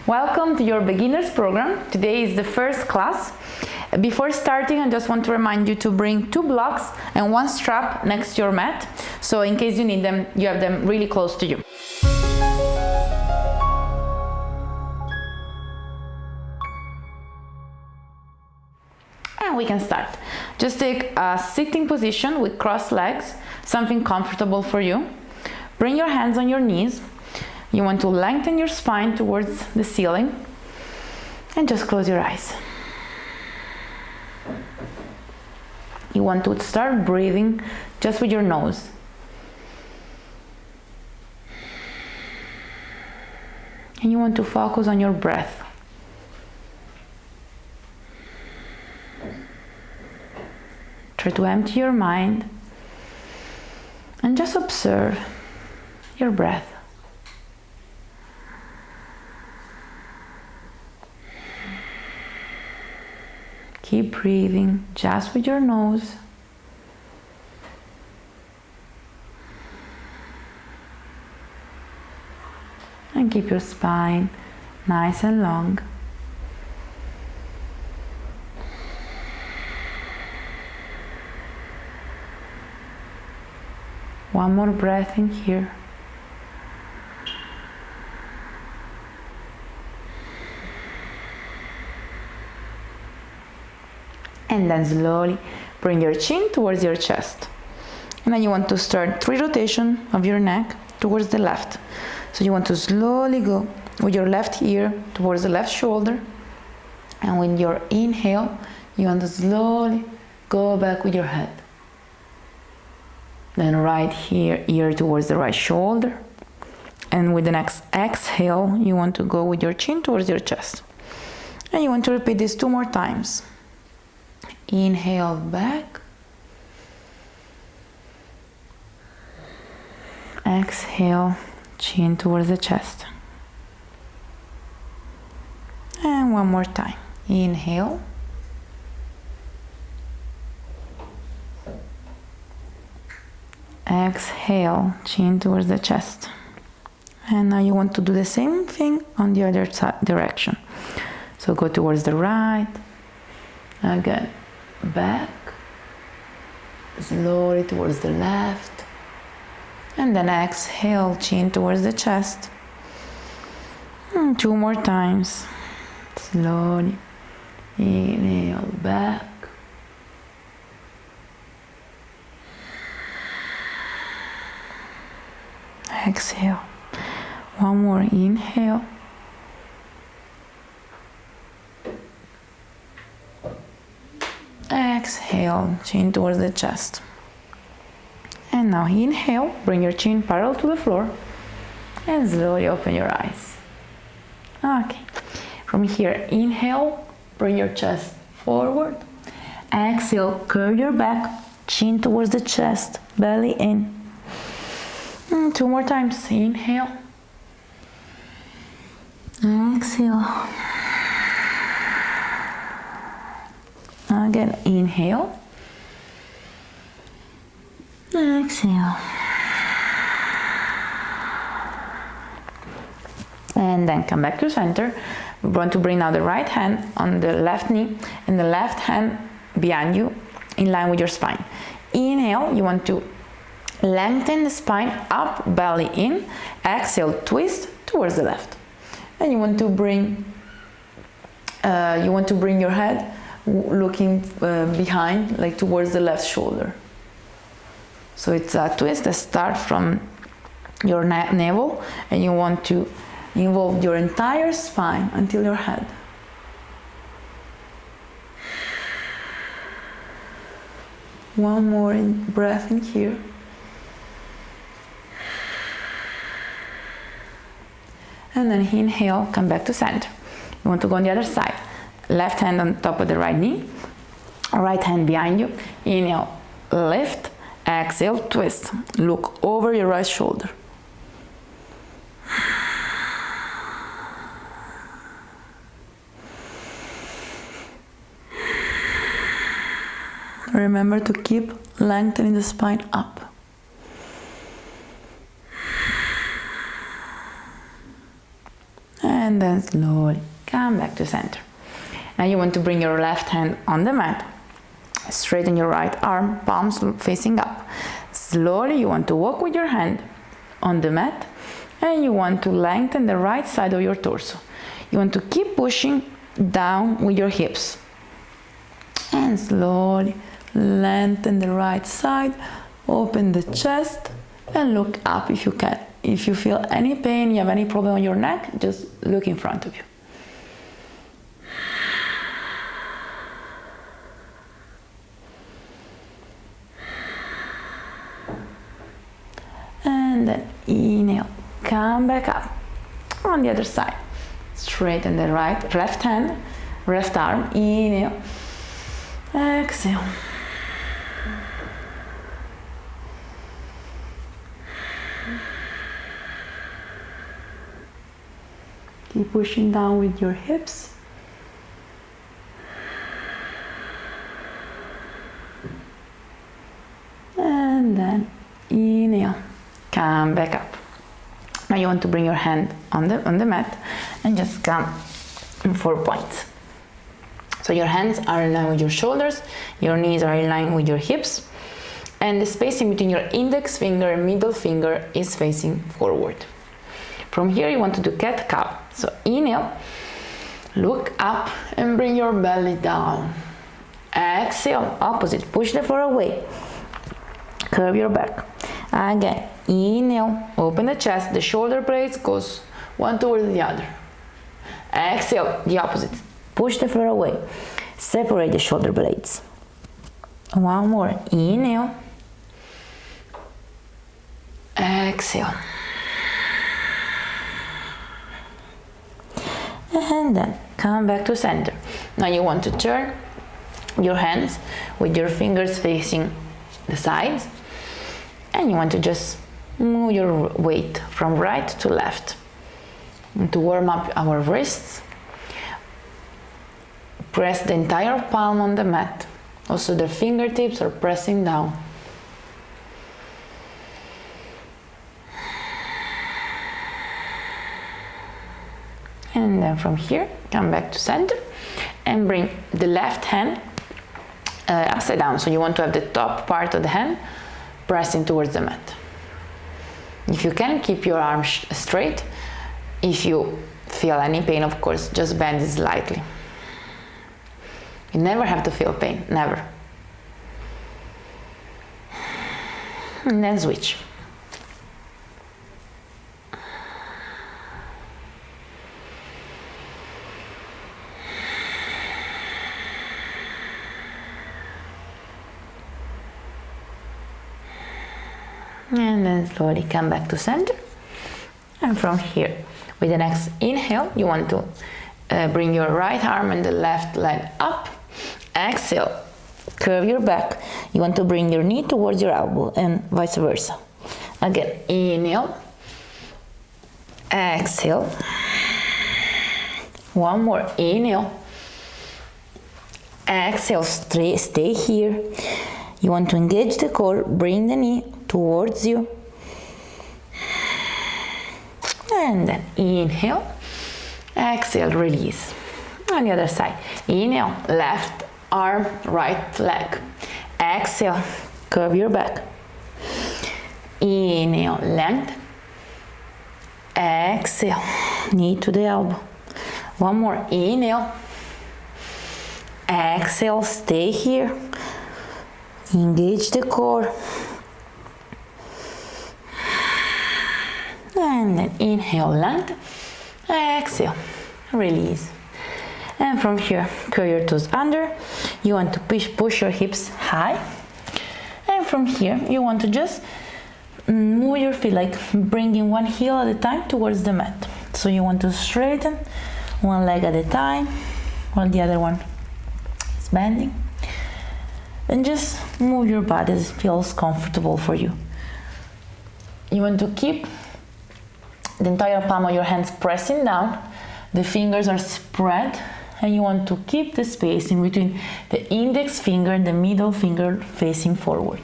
Welcome to your beginners program. Today is the first class. Before starting, I just want to remind you to bring 2 blocks and 1 strap next to your mat. So in case you need them, you have them really close to you. And we can start. Just take a sitting position with crossed legs, something comfortable for you. Bring your hands on your knees. You want to lengthen your spine towards the ceiling and just close your eyes. You want to start breathing just with your nose. And you want to focus on your breath. Try to empty your mind and just observe your breath. Keep breathing just with your nose. And keep your spine nice and long. One more breath in here. And then slowly bring your chin towards your chest. And then you want to start 3 rotations of your neck towards the left. So you want to slowly go with your left ear towards the left shoulder. And with your inhale, you want to slowly go back with your head. Then right here, ear towards the right shoulder. And with the next exhale, you want to go with your chin towards your chest. And you want to repeat this 2 more times. Inhale back. Exhale, chin towards the chest. And one more time. Inhale. Exhale, chin towards the chest. And now you want to do the same thing on the other direction. So go towards the right. Again. Back, slowly towards the left, and then exhale, chin towards the chest. 2 more times. Slowly, inhale back, exhale. One more inhale. Exhale, chin towards the chest. And now inhale, bring your chin parallel to the floor and slowly open your eyes. Okay, from here, inhale, bring your chest forward. Exhale, curve your back, chin towards the chest, belly in. 2 more times, inhale. Exhale. Again, inhale. Exhale. And then come back to center. We want to bring now the right hand on the left knee and the left hand behind you in line with your spine. Inhale, you want to lengthen the spine up, belly in. Exhale, twist towards the left. And you want to bring your head looking behind, like towards the left shoulder. So it's a twist that starts from your navel, and you want to involve your entire spine until your head. One more breath in here. And then inhale, come back to center. You want to go on the other side. Left hand on top of the right knee, right hand behind you. Inhale, lift, exhale, twist. Look over your right shoulder. Remember to keep lengthening the spine up. And and then slowly come back to center. Now you want to bring your left hand on the mat, straighten your right arm, palms facing up. Slowly you want to walk with your hand on the mat, and you want to lengthen the right side of your torso. You want to keep pushing down with your hips, and slowly lengthen the right side, open the chest, and look up if you can. If you feel any pain, you have any problem on your neck, just look in front of you. And then inhale, come back up. On the other side, straighten the left hand, left arm, inhale, exhale. Keep pushing down with your hips. And then inhale, come back up. Now you want to bring your hand on the mat and just come in 4 points. So your hands are in line with your shoulders, your knees are in line with your hips, and the spacing between your index finger and middle finger is facing forward. From here you want to do cat-cow. So inhale, look up and bring your belly down. Exhale, opposite, push the floor away. Curve your back. Again, inhale, open the chest, the shoulder blades goes one towards the other. Exhale, the opposite, push the floor away. Separate the shoulder blades. One more, inhale. Exhale. And then come back to center. Now you want to turn your hands with your fingers facing the sides, and you want to just move your weight from right to left. And to warm up our wrists, press the entire palm on the mat. Also the fingertips are pressing down. And then from here, come back to center and bring the left hand upside down. So you want to have the top part of the hand pressing towards the mat. If you can, keep your arms straight. If you feel any pain, of course, just bend it slightly. You never have to feel pain, never. And then switch. And then slowly come back to center. And from here, with the next inhale, you want to bring your right arm and the left leg up. Exhale, curve your back. You want to bring your knee towards your elbow and vice versa. Again, inhale. Exhale. One more, inhale. Exhale, stay here. You want to engage the core, bring the knee towards you. And then inhale, exhale, release. On the other side, inhale, left arm, right leg. Exhale, curve your back. Inhale, length. Exhale, knee to the elbow. One more, inhale. Exhale, stay here. Engage the core. And then inhale, length. Exhale, release. And from here, curl your toes under. You want to push your hips high. And from here, you want to just move your feet, like bringing one heel at a time towards the mat. So you want to straighten one leg at a time while the other one is bending. And just move your body as it feels comfortable for you. You want to keep the entire palm of your hands pressing down. The fingers are spread, and you want to keep the space in between the index finger and the middle finger facing forward.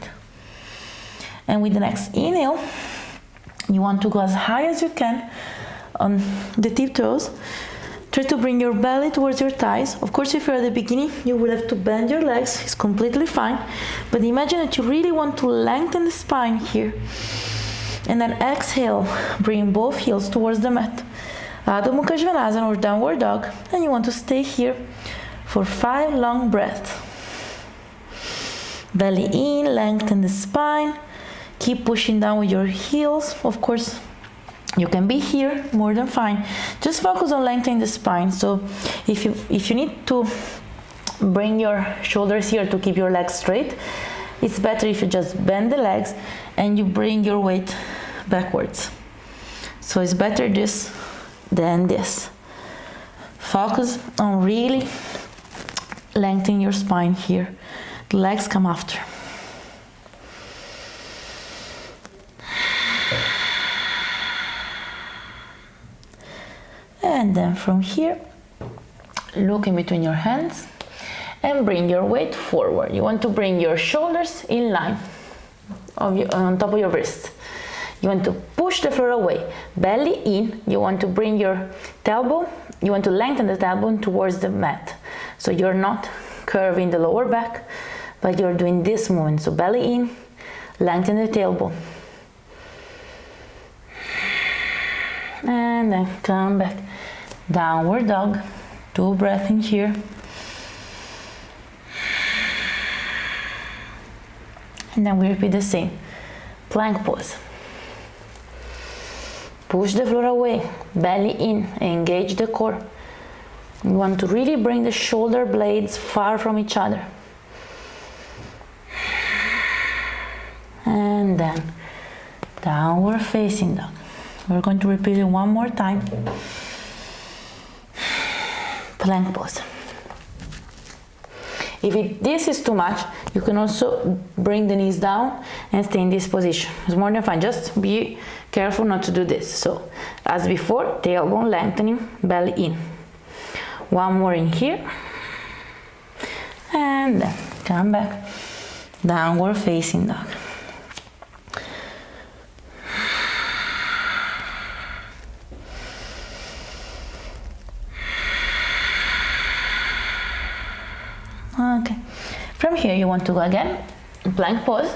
And with the next inhale, you want to go as high as you can on the tiptoes. Try to bring your belly towards your thighs. Of course, if you're at the beginning, you will have to bend your legs. It's completely fine. But imagine that you really want to lengthen the spine here. And then exhale, bring both heels towards the mat. Adho Mukha Svanasana or downward dog. And you want to stay here for 5 long breaths. Belly in, lengthen the spine. Keep pushing down with your heels. Of course, you can be here, more than fine. Just focus on lengthening the spine. So if you need to bring your shoulders here to keep your legs straight, it's better if you just bend the legs and you bring your weight backwards. So it's better this than this. Focus on really lengthening your spine here. The legs come after. And then from here, look in between your hands and bring your weight forward. You want to bring your shoulders in line on top of your wrists. You want to push the floor away, belly in. You want to bring your tailbone, you want to lengthen the tailbone towards the mat. So you're not curving the lower back, but you're doing this movement. So belly in, lengthen the tailbone. And then come back. Downward dog. 2 breaths in here. And then we repeat the same. Plank pose. Push the floor away, belly in, engage the core. You want to really bring the shoulder blades far from each other. And then downward facing dog. We're going to repeat it one more time. Plank pose. If this is too much, you can also bring the knees down and stay in this position. It's more than fine. Just be careful not to do this. So, as before, tailbone lengthening, belly in. One more in here. And then come back. Downward facing dog. Okay, from here you want to go again, plank pose.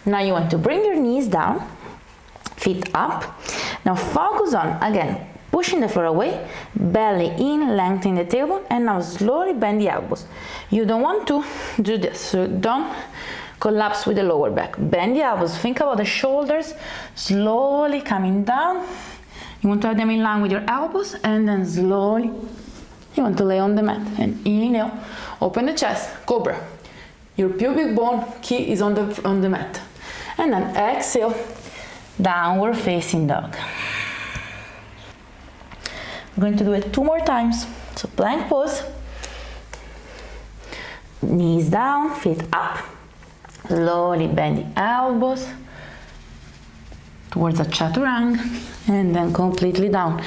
Now you want to bring your knees down, feet up. Now focus on, again, pushing the floor away, belly in, lengthening the tailbone, and now slowly bend the elbows. You don't want to do this, so don't collapse with the lower back. Bend the elbows, think about the shoulders, slowly coming down. You want to have them in line with your elbows, and then slowly you want to lay on the mat and inhale, open the chest, cobra. Your pubic bone key is on the mat. And then exhale, downward facing dog. We're going to do it 2 more times. So plank pose, knees down, feet up. Slowly bend the elbows towards a chaturanga and then completely down.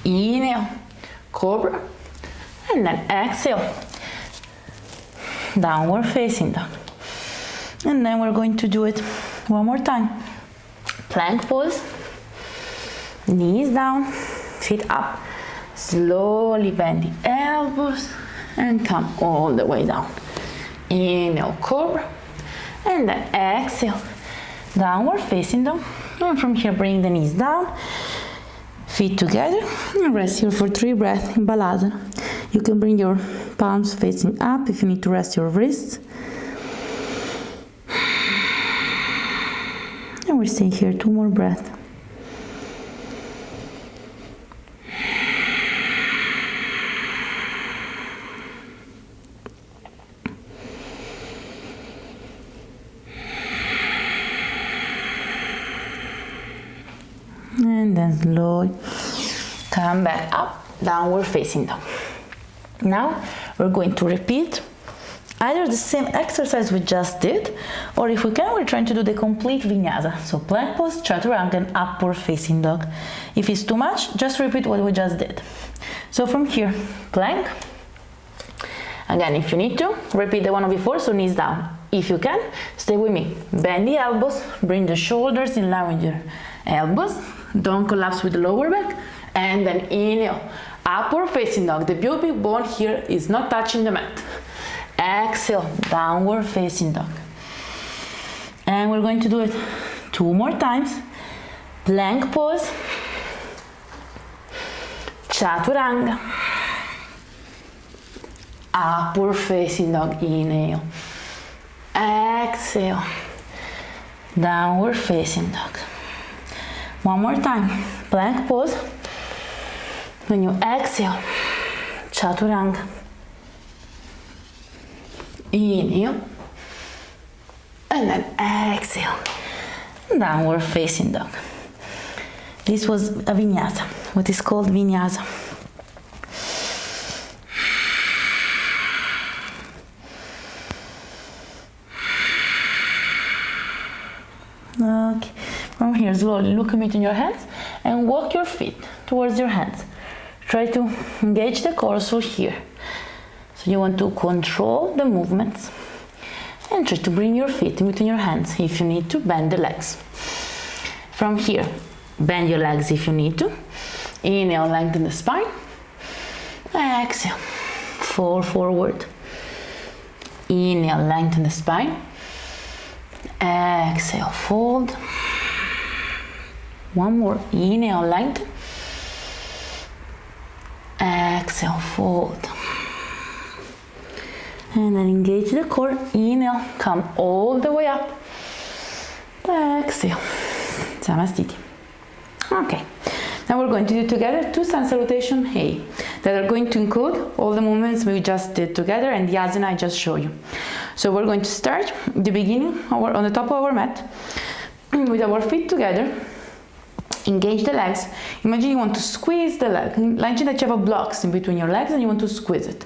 Inhale, cobra. And then exhale, downward facing dog. And then we're going to do it one more time. Plank pose, knees down, feet up. Slowly bend the elbows and come all the way down. Inhale, cobra. And then exhale, downward facing dog. And from here, bring the knees down, feet together, and rest here for 3 breaths in Balasana. You can bring your palms facing up if you need to rest your wrists. And we're staying here 2 more breaths. And then slowly come back up, downward facing dog. Now we're going to repeat either the same exercise we just did, or if we can, we're trying to do the complete vinyasa. So plank pose, chaturanga, and upward facing dog. If it's too much, just repeat what we just did. So from here, plank. Again, if you need to, repeat the one before, so knees down. If you can, stay with me. Bend the elbows, bring the shoulders in line with your elbows, don't collapse with the lower back, and then inhale, upward facing dog. The pubic bone here is not touching the mat. Exhale, downward facing dog. And we're going to do it 2 more times. Plank pose, chaturanga, upward facing dog, inhale, exhale, downward facing dog. 1 more time, plank pose. When you exhale, chaturanga, inhale, and then exhale, downward facing dog. This was a vinyasa, what is called vinyasa. Okay, from here slowly look between your hands and walk your feet towards your hands. Try to engage the core here. So you want to control the movements and try to bring your feet in between your hands. If you need to, bend the legs. From here, bend your legs if you need to. Inhale, lengthen the spine. Exhale, fall forward. Inhale, lengthen the spine. Exhale, fold. 1 more. Inhale, lengthen. Exhale, fold. And then engage the core. Inhale, come all the way up. Exhale, Samastiti. Okay, now we're going to do together 2 sun salutation hey that are going to include all the movements we just did together and the asana I just showed you. So we're going to start the beginning on the top of our mat with our feet together. Engage the legs. Imagine you want to squeeze the leg. Imagine that you have a blocks in between your legs and you want to squeeze it.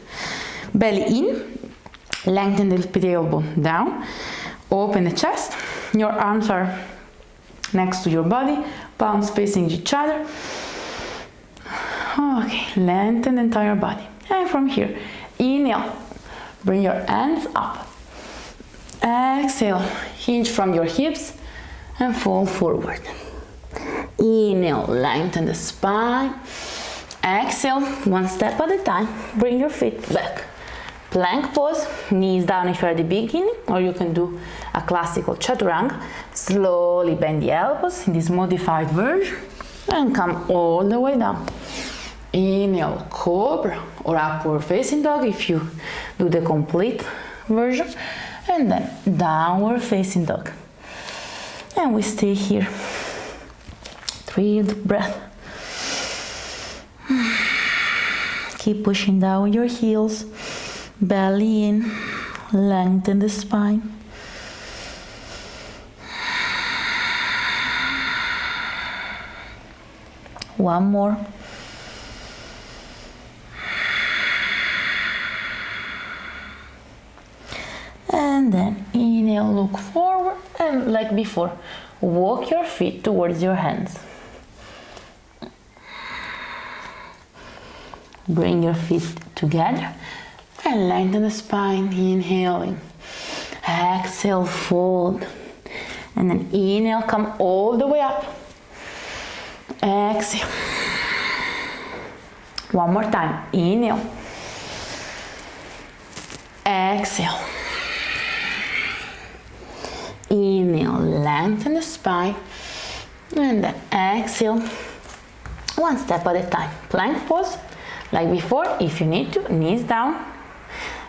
Belly in, lengthen the tailbone down, open the chest. Your arms are next to your body, palms facing each other. Okay, lengthen the entire body. And from here, inhale, bring your hands up. Exhale, hinge from your hips and fall forward. Inhale, lengthen the spine. Exhale, 1 step at a time, bring your feet back. Plank pose, knees down if you're at the beginning, or you can do a classical chaturanga. Slowly bend the elbows in this modified version and come all the way down. Inhale, cobra or upward facing dog if you do the complete version, and then downward facing dog. And we stay here. 3 deep breath. Keep pushing down your heels. Belly in, lengthen the spine. One more. And then inhale, look forward, and like before, walk your feet towards your hands. Bring your feet together and lengthen the spine, inhaling. Exhale, fold. And then inhale, come all the way up. Exhale. One more time. Inhale. Exhale. Inhale, lengthen the spine. And then exhale. 1 step at a time. Plank pose. Like before, if you need to, knees down.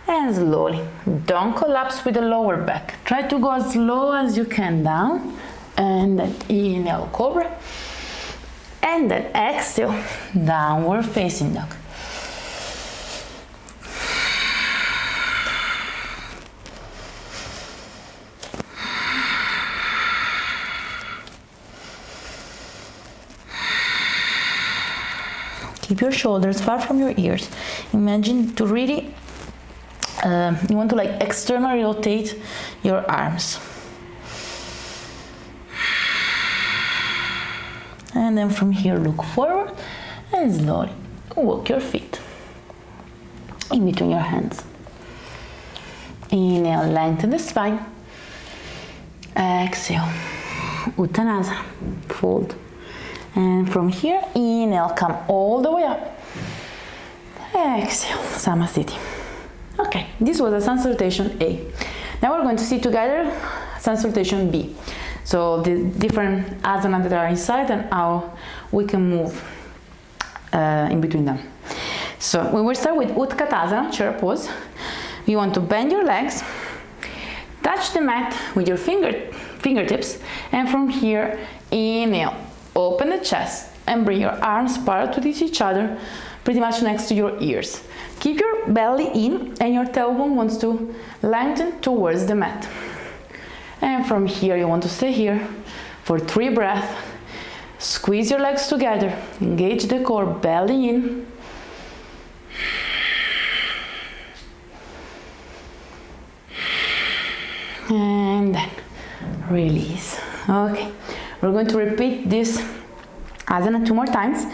And slowly, don't collapse with the lower back. Try to go as slow as you can down. And then inhale, cobra. And then exhale, downward facing dog. Keep your shoulders far from your ears. Imagine to really you want to like externally rotate your arms. And then from here, look forward and slowly walk your feet in between your hands. Inhale, lengthen the spine. Exhale, Uttanasana, fold. And from here, inhale, come all the way up. Exhale, Samasthiti. Okay, this was a sun salutation A. Now we're going to see together sun salutation B. So the different asanas that are inside and how we can move in between them. So we will start with Utkatasana, chair pose. You want to bend your legs, touch the mat with your fingertips, and from here, inhale, open the chest and bring your arms parallel to each other, pretty much next to your ears. Keep your belly in and your tailbone wants to lengthen towards the mat. And from here, you want to stay here for 3 breaths. Squeeze your legs together, engage the core, belly in. And then release. Okay, we're going to repeat this asana 2 more times.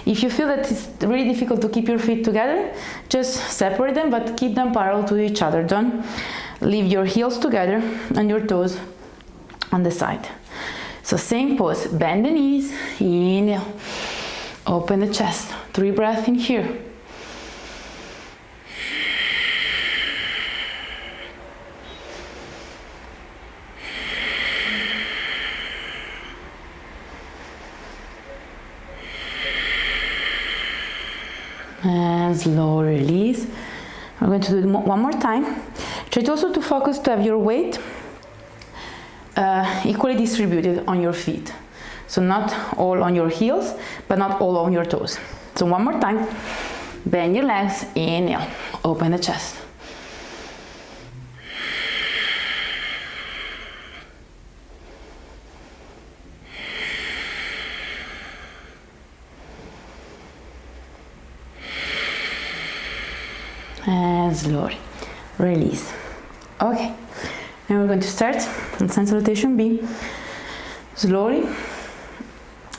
If you feel that it's really difficult to keep your feet together, just separate them, but keep them parallel to each other. Don't leave your heels together and your toes on the side. So same pose, bend the knees, inhale, open the chest, 3 breaths in here. And slow release. I'm going to do it one more time. Try also to focus to have your weight equally distributed on your feet. So not all on your heels, but not all on your toes. So one more time. Bend your legs, inhale, open the chest. And slowly release. Okay, now we're going to start on sun salutation B. Slowly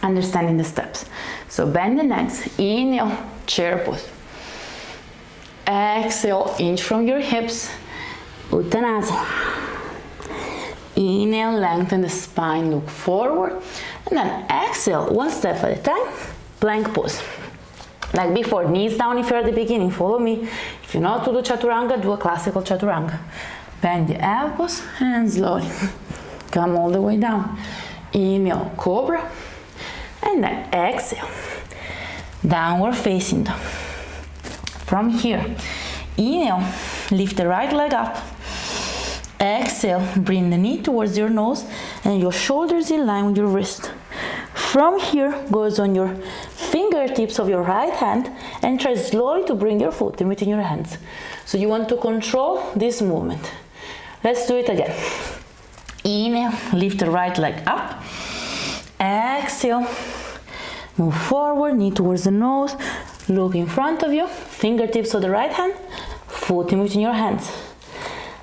understanding the steps. So bend the legs, inhale, chair pose. Exhale, inch from your hips, Uttanasana. Inhale, lengthen the spine, look forward. And then exhale, one step at a time, plank pose. Like before, knees down if you're at the beginning, follow me. If you know how to do Chaturanga, do a classical Chaturanga. Bend the elbows and slowly come all the way down. Inhale, Cobra. And then exhale, Downward Facing Dog. From here, inhale, lift the right leg up. Exhale, bring the knee towards your nose and your shoulders in line with your wrist. From here, goes on your fingertips of your right hand and try slowly to bring your foot in between your hands. So you want to control this movement. Let's do it again. Inhale, lift the right leg up. Exhale, move forward, knee towards the nose, look in front of you, fingertips of the right hand, foot in between your hands.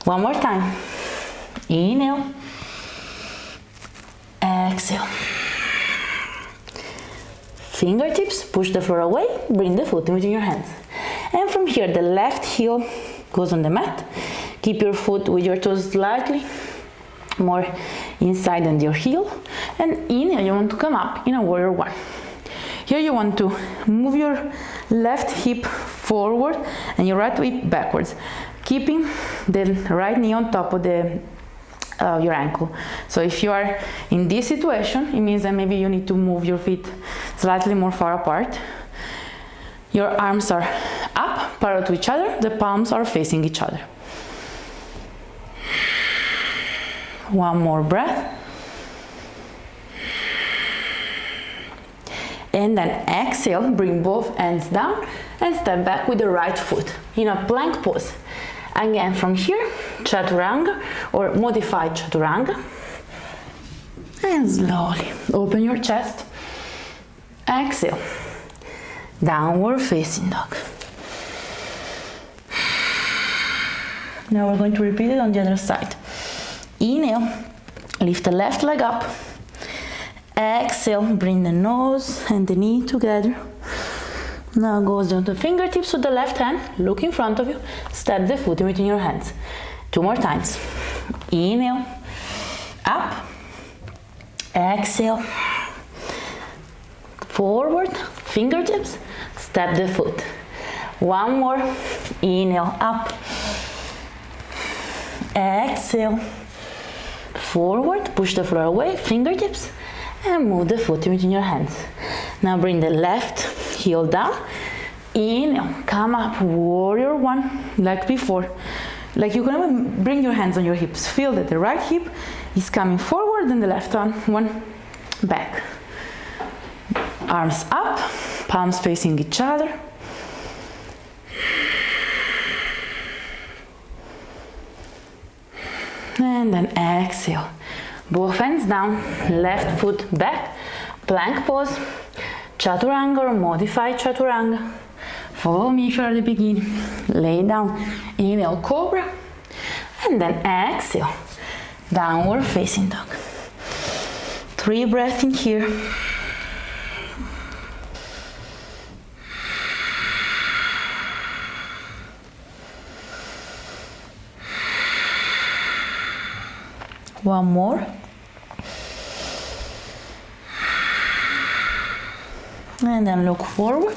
One more time. Inhale, exhale. Fingertips, push the floor away, bring the foot in between your hands. And from here, the left heel goes on the mat. Keep your foot with your toes slightly more inside than your heel. And inhale, you want to come up in a warrior one. Here you want to move your left hip forward and your right hip backwards, keeping the right knee on top of your ankle. So if you are in this situation, it means that maybe you need to move your feet slightly more far apart. Your arms are up, parallel to each other, the palms are facing each other. One more breath. And then exhale, bring both hands down and step back with the right foot in a plank pose. Again, from here, Chaturanga or modified Chaturanga. And slowly open your chest. Exhale, Downward Facing Dog. Now we're going to repeat it on the other side. Inhale, lift the left leg up. Exhale, bring the nose and the knee together. Now goes down to the fingertips of the left hand, look in front of you, step the foot in between your hands. 2 more times. Inhale, up, exhale, forward, fingertips, step the foot. One more, inhale, up. Exhale, forward, push the floor away, fingertips, and move the foot in between your hands. Now bring the left heel down. Inhale, come up, warrior one, like before. Like you're gonna bring your hands on your hips. Feel that the right hip is coming forward and the left one back. Arms up, palms facing each other. And then exhale. Both hands down, left foot back, plank pose, chaturanga or modified chaturanga. Follow me if you're at the beginning. Lay down, inhale, cobra, and then exhale, downward facing dog. 3 breaths in here. One more. And then look forward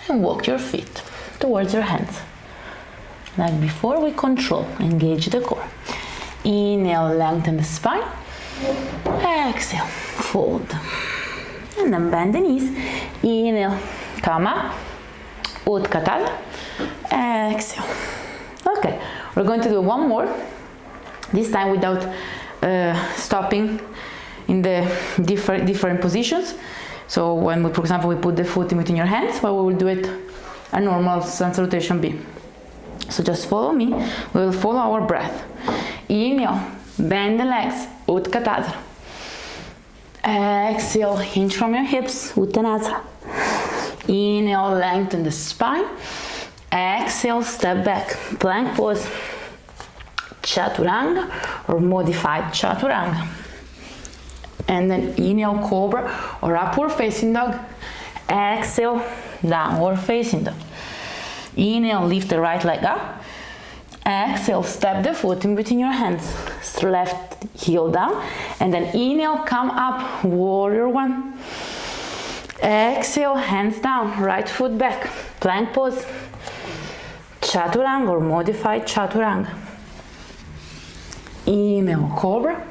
and walk your feet towards your hands. Like before, we control, engage the core. Inhale, lengthen the spine. Exhale, fold. And then bend the knees. Inhale, come up. Utkatada. Exhale. Okay, we're going to do one more. This time without stopping in the different positions. So when we, for example, we put the foot in between your hands, well, we will do it a normal sun salutation B. So just follow me. We will follow our breath. Inhale, bend the legs, Utkatasana. Exhale, hinge from your hips, Uttanasana. Inhale, lengthen the spine. Exhale, step back, plank pose, Chaturanga or modified Chaturanga. And then inhale, cobra or upward facing dog. Exhale, downward facing dog. Inhale, lift the right leg up. Exhale, step the foot in between your hands. Left heel down. And then inhale, come up, warrior one. Exhale, hands down, right foot back. Plank pose. Chaturanga or modified Chaturanga. Inhale, cobra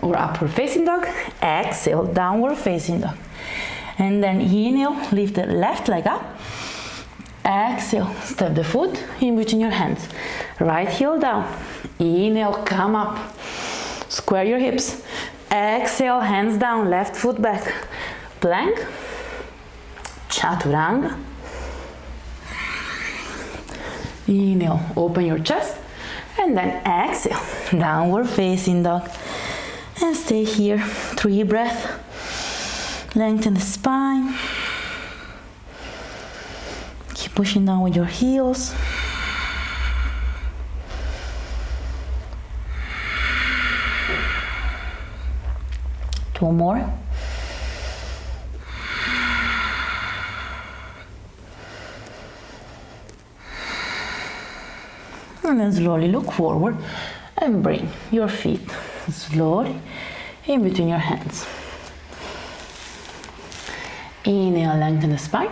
or upward facing dog. Exhale, downward facing dog. And then inhale, lift the left leg up. Exhale, step the foot in between your hands. Right heel down. Inhale, come up. Square your hips. Exhale, hands down, left foot back. Plank. Chaturanga. Inhale, open your chest. And then exhale, downward facing dog. And stay here, 3 breaths. Lengthen the spine. Keep pushing down with your heels. Two more. And then slowly look forward and bring your feet slowly in between your hands. Inhale, lengthen the spine.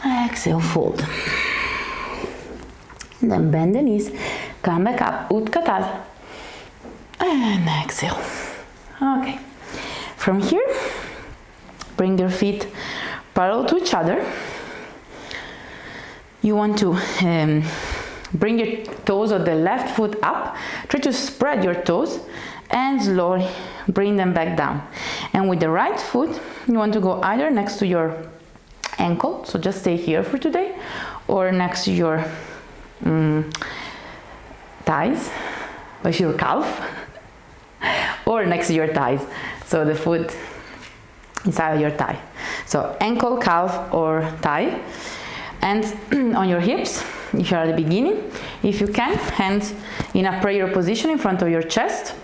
Exhale, fold. Then bend the knees, come back up, Utkatasana. And exhale. Okay. From here, bring your feet parallel to each other. You want to bring your toes of the left foot up. Try to spread your toes and slowly bring them back down. And with the right foot, you want to go either next to your ankle, so just stay here for today, or next to your thighs, or your calf, or next to your thighs, so the foot inside of your thigh. So ankle, calf, or thigh. And on your hips, if you're at the beginning, if you can, hands in a prayer position in front of your chest,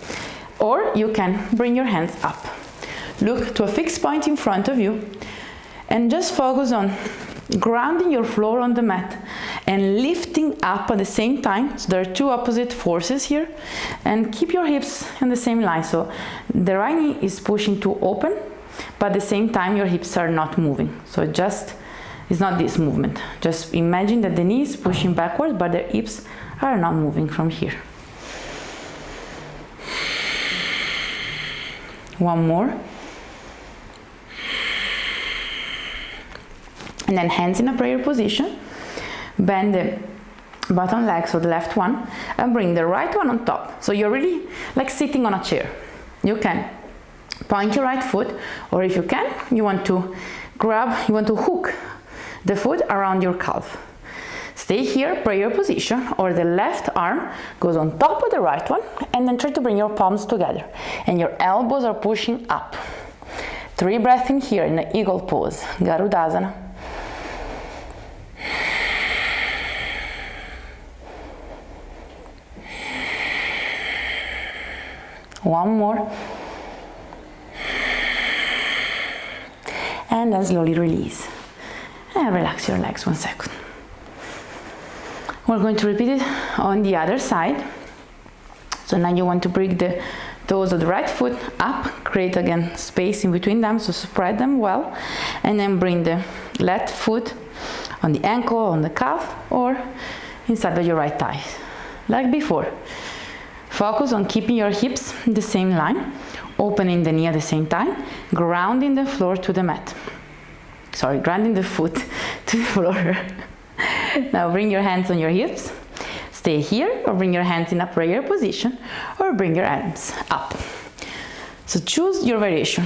or you can bring your hands up. Look to a fixed point in front of you and just focus on grounding your floor on the mat and lifting up at the same time. So there are two opposite forces here, and keep your hips in the same line. So the right knee is pushing to open but at the same time your hips are not moving. So it's not this movement. Just imagine that the knee is pushing backwards, but the hips are not moving from here. One more. And then hands in a prayer position. Bend the bottom leg, so the left one, and bring the right one on top. So you're really like sitting on a chair. You can point your right foot, or if you can, you want to hook the foot around your calf. Stay here, prayer position, or the left arm goes on top of the right one, and then try to bring your palms together and your elbows are pushing up. 3 breaths in here in the eagle pose, Garudasana. One more. And then slowly release. And relax your legs 1 second. We're going to repeat it on the other side. So now you want to bring the toes of the right foot up, create again space in between them, so spread them well, and then bring the left foot on the ankle, on the calf, or inside of your right thigh, like before. Focus on keeping your hips in the same line, opening the knee at the same time, grounding the floor to the mat. Sorry, grounding the foot to the floor. Now bring your hands on your hips. Stay here, or bring your hands in a prayer position, or bring your arms up. So choose your variation.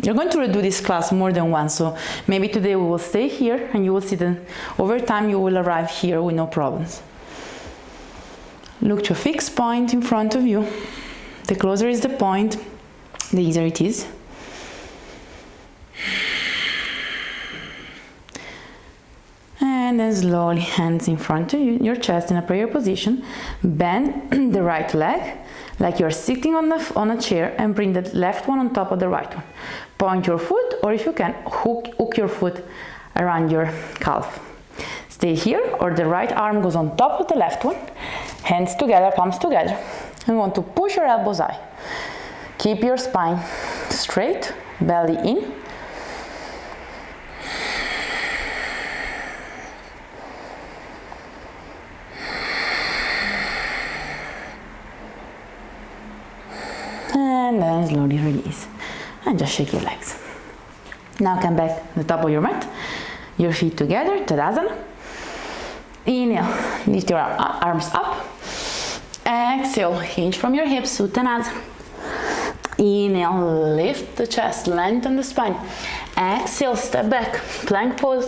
You're going to redo this class more than once, so maybe today we will stay here and you will see that over time you will arrive here with no problems. Look to a fixed point in front of you. The closer is the point, the easier it is. And then slowly, hands in front of you, your chest in a prayer position. Bend the right leg like you're sitting on a chair, and bring the left one on top of the right one. Point your foot, or if you can, hook your foot around your calf. Stay here, or the right arm goes on top of the left one. Hands together, palms together. You want to push your elbows high. Keep your spine straight, belly in. And then slowly release. And just shake your legs. Now come back to the top of your mat. Your feet together, Tadasana. Inhale, lift your arms up. Exhale, hinge from your hips, Uttanasana. Inhale, lift the chest, lengthen the spine. Exhale, step back, plank pose,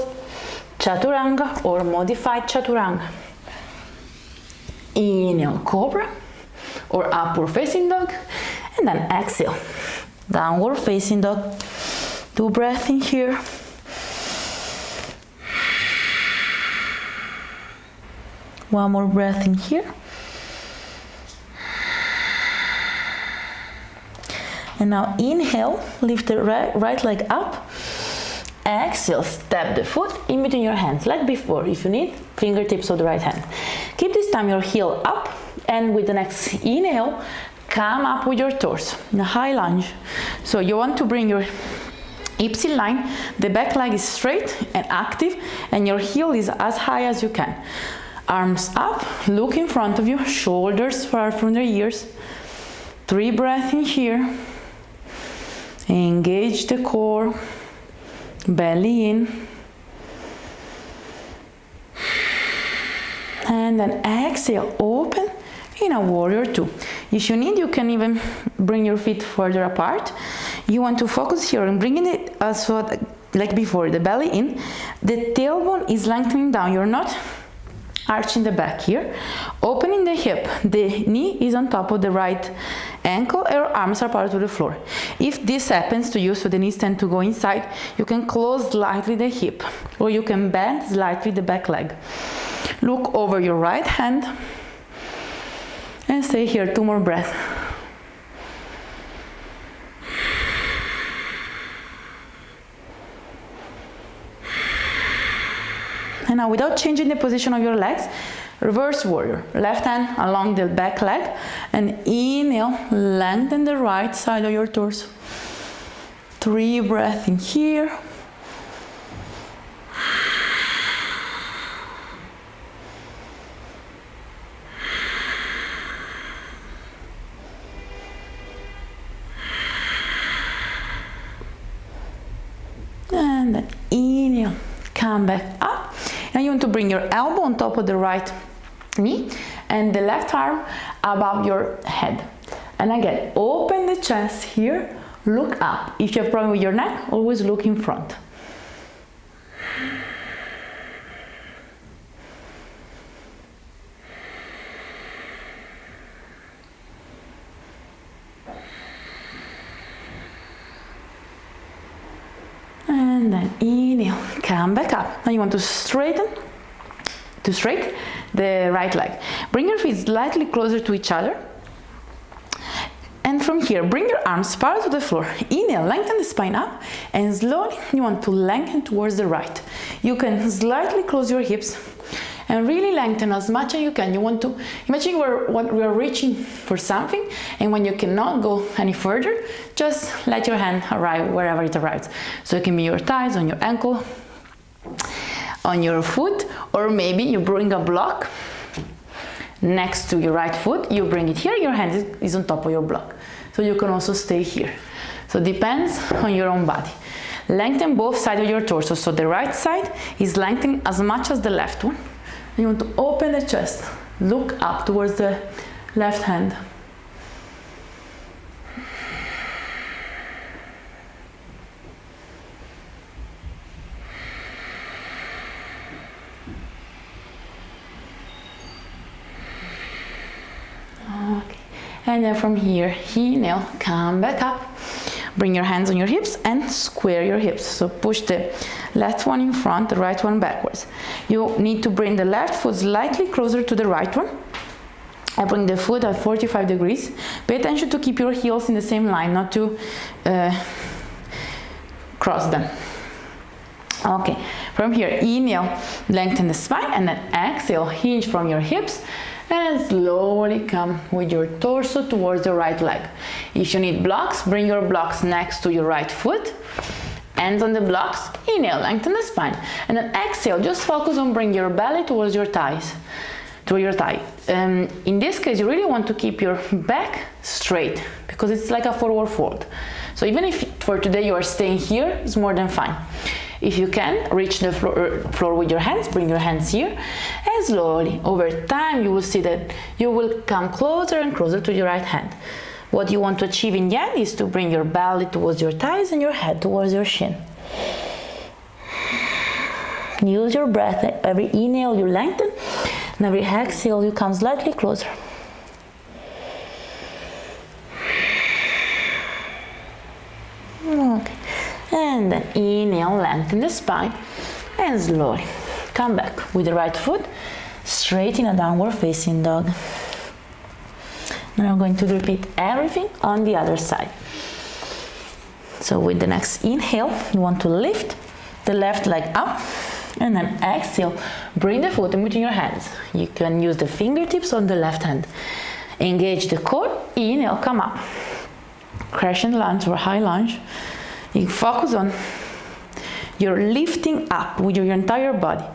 Chaturanga or modified Chaturanga. Inhale, Cobra or upward facing dog. And then exhale, downward facing dog. 2 breaths in here. One more breath in here. And now inhale, lift the right leg up. Exhale, step the foot in between your hands, like before. If you need, fingertips of the right hand. Keep this time your heel up, and with the next inhale, come up with your torso in a high lunge. So you want to bring your hips in line, the back leg is straight and active, and your heel is as high as you can. Arms up, look in front of you, shoulders far from the ears. 3 breaths in here. Engage the core, belly in. And then exhale, open in a warrior 2. If you need, you can even bring your feet further apart. You want to focus here on bringing it also like before, the belly in. The tailbone is lengthening down. You're not arching the back here. Opening the hip. The knee is on top of the right ankle, or arms are parallel to the floor. If this happens to you, so the knees tend to go inside, you can close slightly the hip, or you can bend slightly the back leg. Look over your right hand and stay here 2 more breaths. And now, without changing the position of your legs, reverse warrior. Left hand along the back leg, and inhale, lengthen the right side of your torso. 3 breaths in here. And then inhale, come back up. Now you want to bring your elbow on top of the right knee and the left arm above your head. And again, open the chest here, look up. If you have a problem with your neck, always look in front. And then inhale, come back up. Now you want to straight the right leg. Bring your feet slightly closer to each other. And from here, bring your arms parallel to the floor. Inhale, lengthen the spine up, and slowly you want to lengthen towards the right. You can slightly close your hips and really lengthen as much as you can. You want to imagine we are reaching for something, and when you cannot go any further, just let your hand arrive wherever it arrives. So it can be your thighs, on your ankle, on your foot, or maybe you bring a block next to your right foot, you bring it here, your hand is on top of your block. So you can also stay here. So it depends on your own body. Lengthen both sides of your torso. So the right side is lengthening as much as the left one. You want to open the chest, look up towards the left hand. Okay. And then from here, inhale, come back up. Bring your hands on your hips and square your hips. So push the left one in front, the right one backwards. You need to bring the left foot slightly closer to the right one. I bring the foot at 45 degrees. Pay attention to keep your heels in the same line, not to cross them. Okay, from here, inhale, lengthen the spine, and then exhale, hinge from your hips, and slowly come with your torso towards the right leg. If you need blocks, bring your blocks next to your right foot. Hands on the blocks, inhale, lengthen the spine. And then exhale, just focus on bringing your belly towards your thighs. To your thigh. In this case, you really want to keep your back straight because it's like a forward fold. So even if for today you are staying here, it's more than fine. If you can, reach the floor with your hands, bring your hands here, and slowly, over time, you will see that you will come closer and closer to your right hand. What you want to achieve in the end is to bring your belly towards your thighs and your head towards your shin. Use your breath. Every inhale, you lengthen, and every exhale, you come slightly closer. Okay. And then inhale, lengthen the spine, and slowly come back with the right foot straight in a downward facing dog. Now I'm going to repeat everything on the other side. So with the next inhale, you want to lift the left leg up, and then exhale, bring the foot in between your hands. You can use the fingertips on the left hand. Engage the core, inhale, come up. Crescent lunge or high lunge. You focus on your lifting up with your entire body.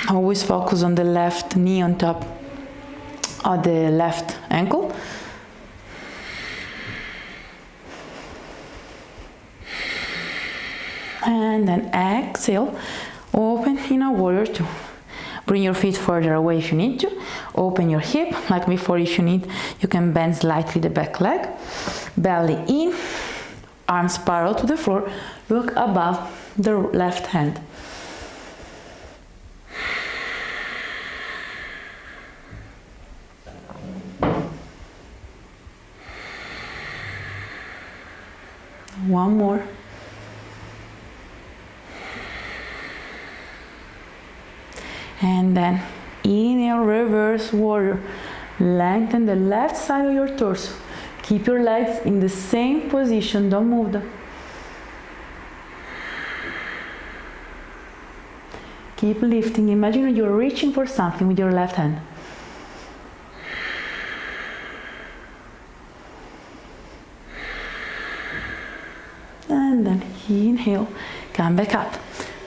Always focus on the left knee on top of the left ankle. And then exhale, open in a warrior two. Bring your feet further away if you need to. Open your hip, like before if you need. You can bend slightly the back leg. Belly in, arms parallel to the floor. Look above the left hand. One more. And then inhale, reverse warrior. Lengthen the left side of your torso. Keep your legs in the same position, don't move them. Keep lifting. Imagine you're reaching for something with your left hand. Inhale, come back up.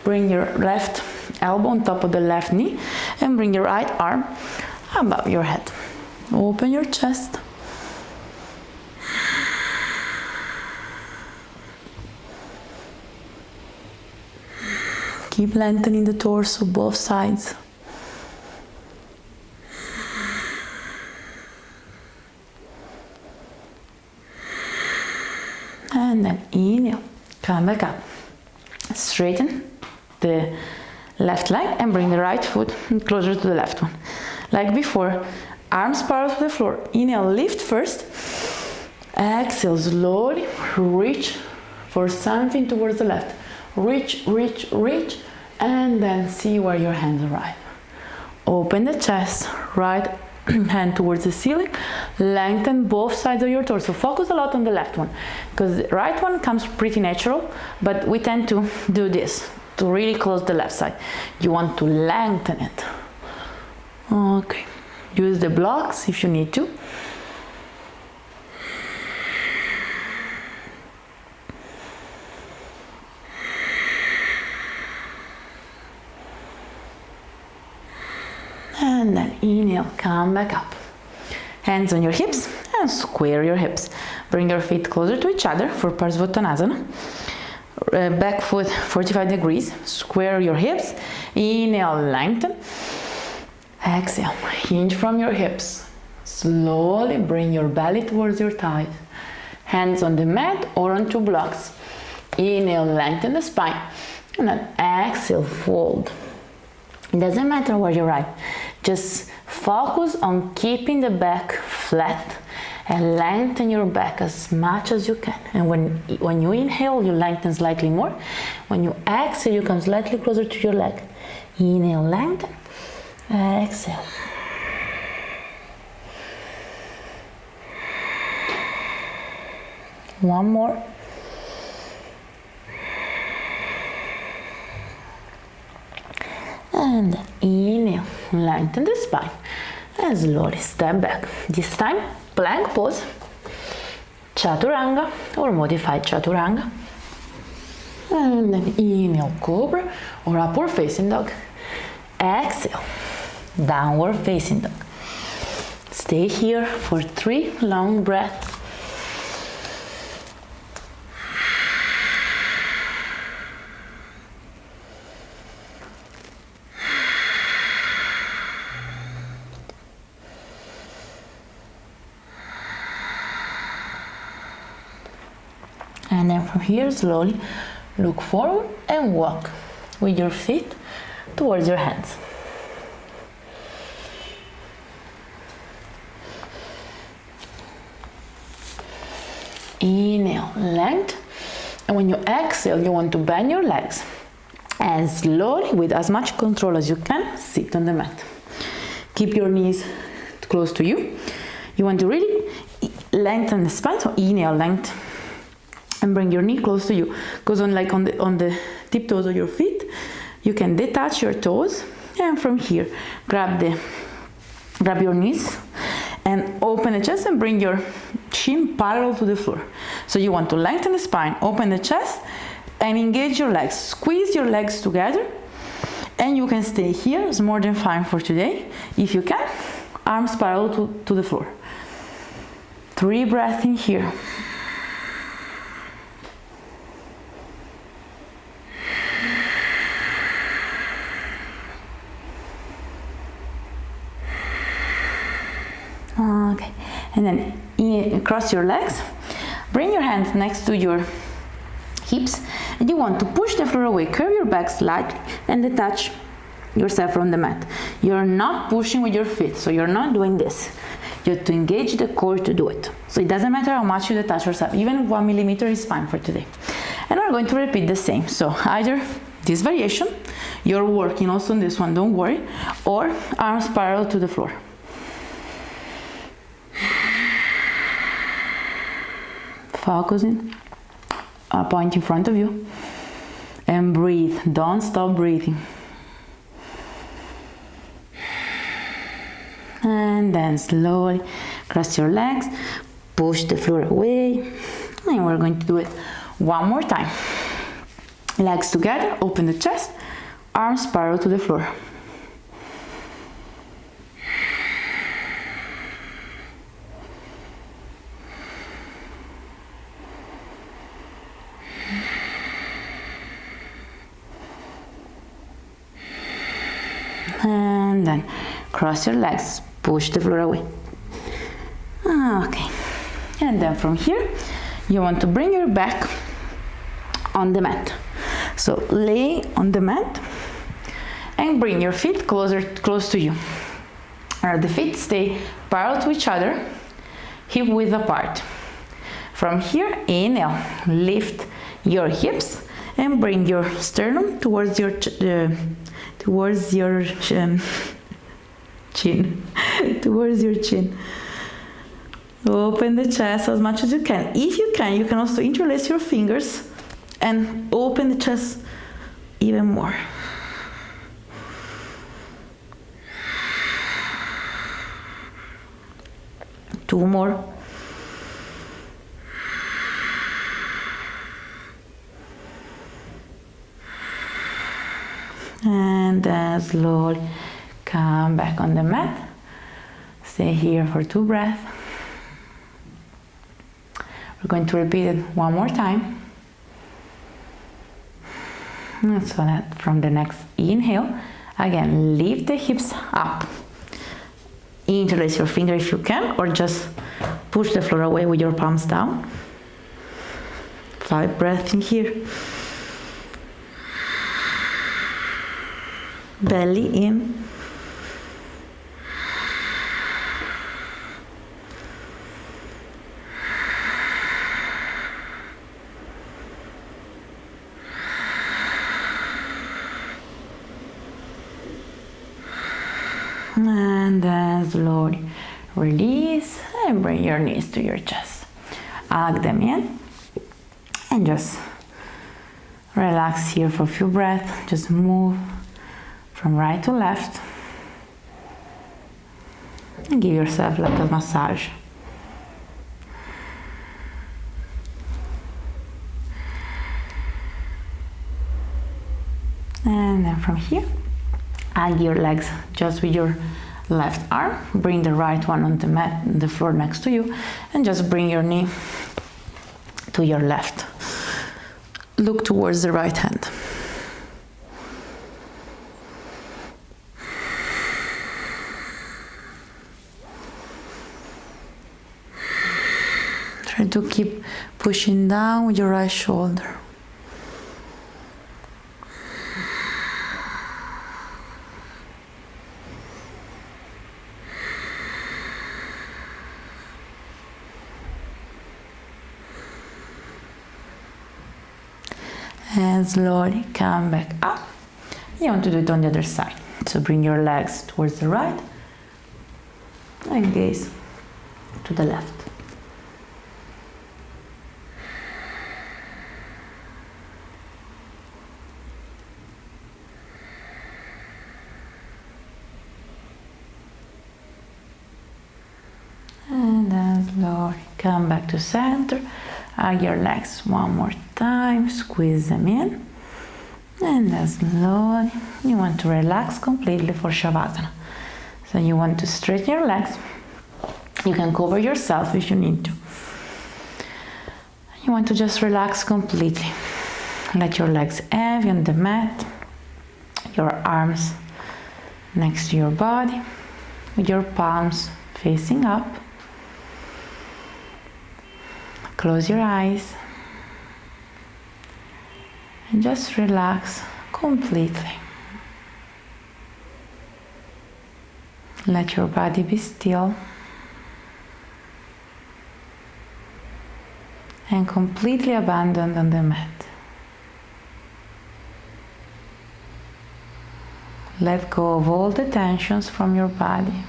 Bring your left elbow on top of the left knee and bring your right arm above your head. Open your chest. Keep lengthening the torso, both sides. And then inhale, come back up. Straighten the left leg and bring the right foot closer to the left one. Like before, arms parallel to the floor. Inhale, lift first. Exhale, slowly reach for something towards the left. Reach, reach, reach, and then see where your hands arrive. Open the chest, right hand towards the ceiling. Lengthen both sides of your torso. Focus a lot on the left one, because the right one comes pretty natural, but we tend to do this to really close the left side. You want to lengthen it. Okay. Use the blocks if you need to. And then inhale, come back up. Hands on your hips and square your hips. Bring your feet closer to each other for Parsvottanasana. Back foot 45 degrees. Square your hips. Inhale, lengthen. Exhale, hinge from your hips. Slowly bring your belly towards your thighs. Hands on the mat or on two blocks. Inhale, lengthen the spine. And then exhale, fold. It doesn't matter where you arrive. Just focus on keeping the back flat and lengthen your back as much as you can. And when you inhale, you lengthen slightly more. When you exhale, you come slightly closer to your leg. Inhale, lengthen. Exhale. One more. And inhale, lengthen the spine and slowly step back. This time, plank pose, chaturanga or modified chaturanga. And then inhale, cobra or upward facing dog. Exhale, downward facing dog. Stay here for 3 long breaths. And then from here, slowly look forward and walk with your feet towards your hands. Inhale, length. And when you exhale, you want to bend your legs. And slowly, with as much control as you can, sit on the mat. Keep your knees close to you. You want to really lengthen the spine, so inhale, length. And bring your knee close to you. Goes on like on the tip toes of your feet. You can detach your toes, and from here, grab your knees and open the chest and bring your chin parallel to the floor. So you want to lengthen the spine, open the chest, and engage your legs. Squeeze your legs together, and you can stay here. It's more than fine for today. If you can, arms parallel to the floor. 3 breaths in here. Okay, and then cross your legs, bring your hands next to your hips, and you want to push the floor away, curve your back slightly, and detach yourself from the mat. You're not pushing with your feet, so you're not doing this. You have to engage the core to do it. So it doesn't matter how much you detach yourself, even 1 millimeter is fine for today. And we're going to repeat the same. So either this variation, you're working also on this one, don't worry, or arms parallel to the floor. Focusing, a point in front of you, and breathe. Don't stop breathing. And then slowly cross your legs, push the floor away, and we're going to do it one more time. Legs together, open the chest, arms parallel to the floor. And then cross your legs, push the floor away. Okay, and then from here you want to bring your back on the mat. So lay on the mat and bring your feet close to you. The feet stay parallel to each other, hip width apart. From here, inhale, lift your hips and bring your sternum towards your chin, towards your chin. Open the chest as much as you can. If you can also interlace your fingers and open the chest even more. Two more. And then slowly come back on the mat. Stay here for 2 breaths. We're going to repeat it one more time. And so that from the next inhale, again, lift the hips up. Interlace your finger if you can, or just push the floor away with your palms down. 5 breaths in here. Belly in. And then slowly release and bring your knees to your chest. Hug them in and just relax here for a few breaths. Just move from right to left and give yourself like a massage. And then from here, hug your legs just with your left arm. Bring the right one on the mat, the floor next to you, and just bring your knee to your left. Look towards the right hand. Try to keep pushing down with your right shoulder. And slowly come back up. You want to do it on the other side. So bring your legs towards the right and gaze to the left. And then slowly come back to center. Hug your legs one more time, squeeze them in, and then slowly you want to relax completely for Shavasana. So you want to straighten your legs. You can cover yourself if you need to. You want to just relax completely. Let your legs heavy on the mat, your arms next to your body, with your palms facing up. Close your eyes and just relax completely. Let your body be still and completely abandoned on the mat. Let go of all the tensions from your body.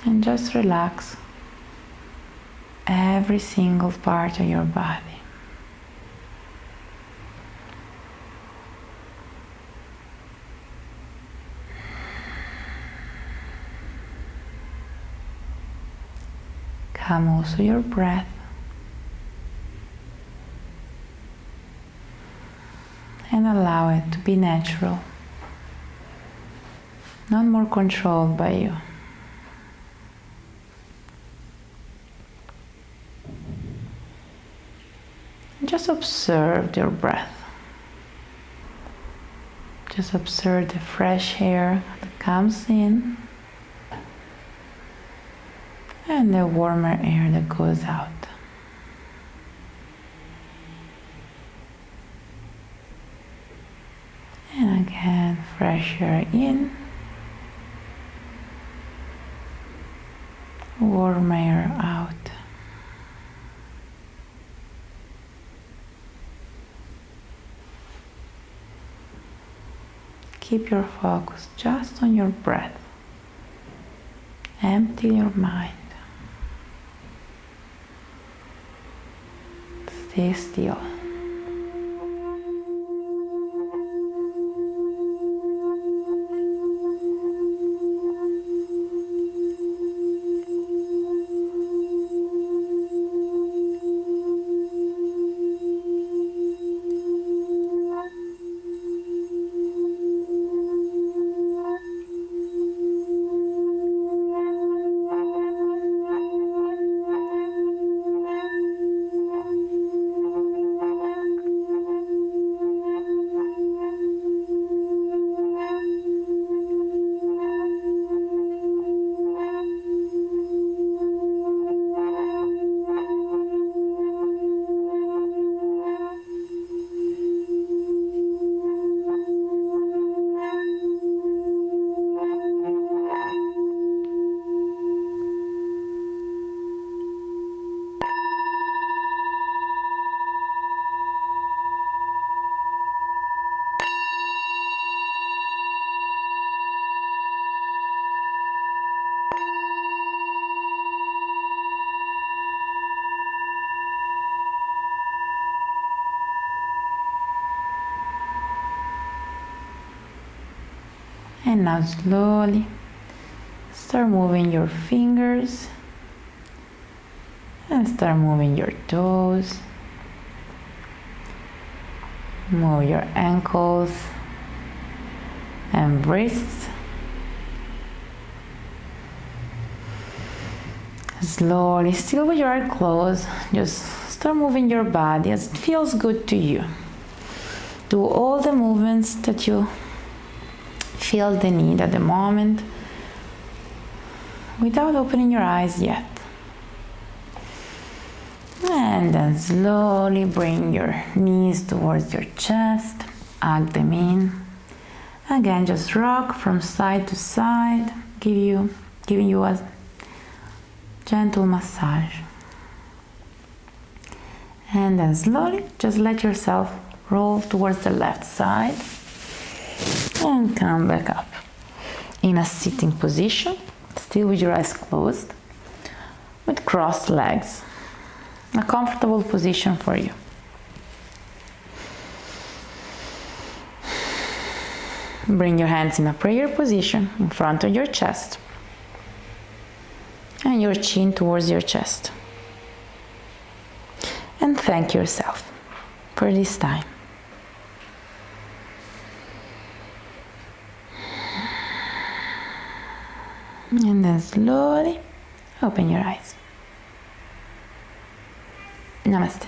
And just relax every single part of your body. Calm also your breath. and allow it to be natural, not more controlled by you. Just observe your breath. Just observe the fresh air that comes in and the warmer air that goes out. And again, fresh air in, warm air out. Keep your focus just on your breath. Empty your mind. Stay still. And now slowly start moving your fingers and start moving your toes. Move your ankles and wrists. Slowly, still with your eyes closed, just start moving your body as it feels good to you. Do all the movements that you feel the need at the moment without opening your eyes yet. And then slowly bring your knees towards your chest, hug them in. Again, just rock from side to side, giving you a gentle massage. And then slowly just let yourself roll towards the left side and come back up in a sitting position, still with your eyes closed, with crossed legs, a comfortable position for you. Bring your hands in a prayer position in front of your chest and your chin towards your chest, and thank yourself for this time. And then slowly open your eyes. Namaste.